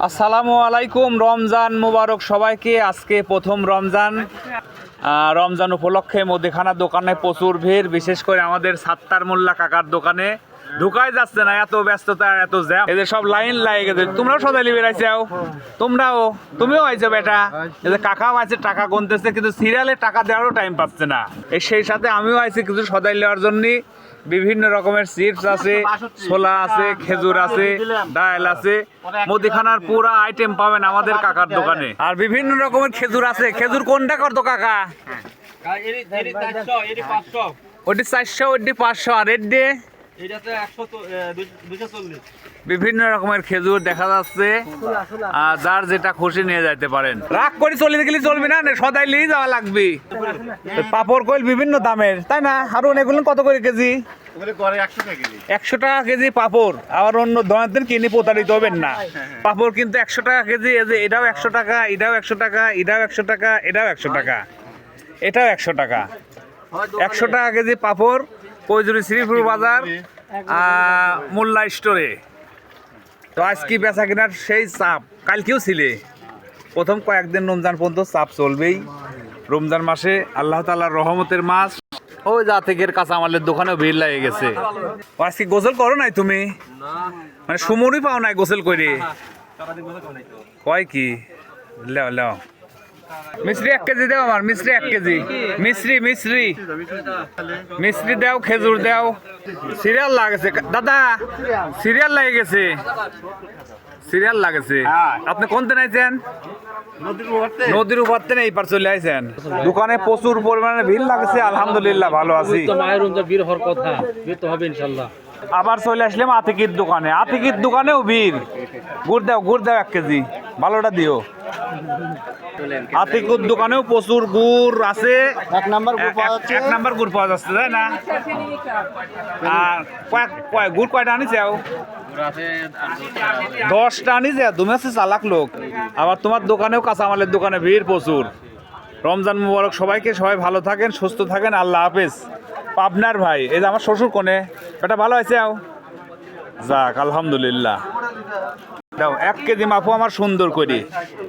আসসালামু আলাইকুম। রমজান মুবারক সবাইকে। আজকে প্রথম রমজান। রমজান উপলক্ষে মুদিখানার দোকানে প্রচুর ভিড়, বিশেষ করে আমাদের সাত্তার মোল্লা কাকার দোকানে ঢুকাই যাচ্ছে না, এত ব্যস্ততা এত জ্যাম। এদের সব লাইন লাগে গেছে। তোমরাও সদাইলি বেড়াইছাও, তুমিও আইছো বেটা। এদের কাকাও আছে, টাকা গুনতেছে, কিন্তু সিরিয়ালে টাকা দেওয়ারও টাইম পাচ্ছে না। সেই সাথে আমিও আইছি কিছু সদাই নেওয়ার জন্য। বিভিন্ন রকমের চিপস আছে, ছোলা আছে, খেজুর আছে, ডাল আছে। মুদিখানার পুরো আইটেম পাবেন আমাদের কাকার দোকানে। আর বিভিন্ন রকমের খেজুর আছে। খেজুর কোনটা করতো কাকা? ওটি 400, ওটি 500, আর রেড ডে বিভিন্ন রকমের খেজুর দেখা যাচ্ছে। আর যার যেটা খুশি নিয়ে যাইতে পারেন। রাগ করে চলে গেলে চলবে না, সদাই নিয়ে যাওয়া লাগবে। পাপড় কইল বিভিন্ন দামের, তাই না? হারুন, এগুলো কত করে কেজি? 100 টাকা কেজি পাপড়। আবার অন্য দোকানদের কিনে প্রতারিত হবেন না। পাপড় কিন্তু 100 টাকা কেজি। এটাও 100 টাকা, এটাও 100 টাকা, এটাও 100 টাকা, এটাও 100 টাকা, এটাও 100 টাকা। 100 টাকা কেজি পাপড়। কৈজুরি শ্রীপুর বাজার মোল্লা স্টোরে। তো আজ কি বেচা কেনার সেই চাপ, কালকেও ছিলে। প্রথম কয়েকদিন রমজান পর্যন্ত চাপ চলবেই। রমজান মাসে আল্লাহ তাআলার রহমতের মাস। ওই জাতেকের কাঁচামালের দোকানেও ভিড় লাগে গেছে। আজকে গোসল করো নাই তুমি? মানে সুমনই পাও নাই গোসল করে? কয় কি লেও লেও মিশ্রি 1 কেজি দাও। আমার মিশ্রি 1 কেজি। মিশ্রি মিশ্রি মিশ্রি দাও, খেজুর দাও। সিরিয়াল লাগেছে দাদা, সিরিয়াল লাগে গেছে, সিরিয়াল লাগেছে। আপনি কোনতে নাইছেন? নদীর উপর থেকে এই পার চলে আইছেন। দোকানে প্রচুর পরিমাণে ভিড় লাগছে। আলহামদুলিল্লাহ ভালো আছি। আবার চলে আসলাম আতিকির দোকানে। আতিকির দোকানেও ভিড়। গুড় দাও, গুড় দাও 1 কেজি, ভালোটা দিও। আতিকুর দোকানেও প্রচুর গুড় আছে। 1 নাম্বার গুড় পাওয়া যাচ্ছে, তাই না? আর গুড় কয়টা আনিছে? 10টা আনিছে। তুমি আছে চালাক লোক। আবার তোমার দোকানেও কাঁচামালের দোকানে ভিড় প্রচুর। রমজান মুবারক সবাইকে। সবাই ভালো থাকেন, সুস্থ থাকেন। আল্লাহ হাফেজ। পাবনার ভাই, এই যে আমার শ্বশুর কোনে, এটা ভালো আছে? যাক আলহামদুলিল্লাহ। দাও 1 কেজি মাপো আমার সুন্দর করে।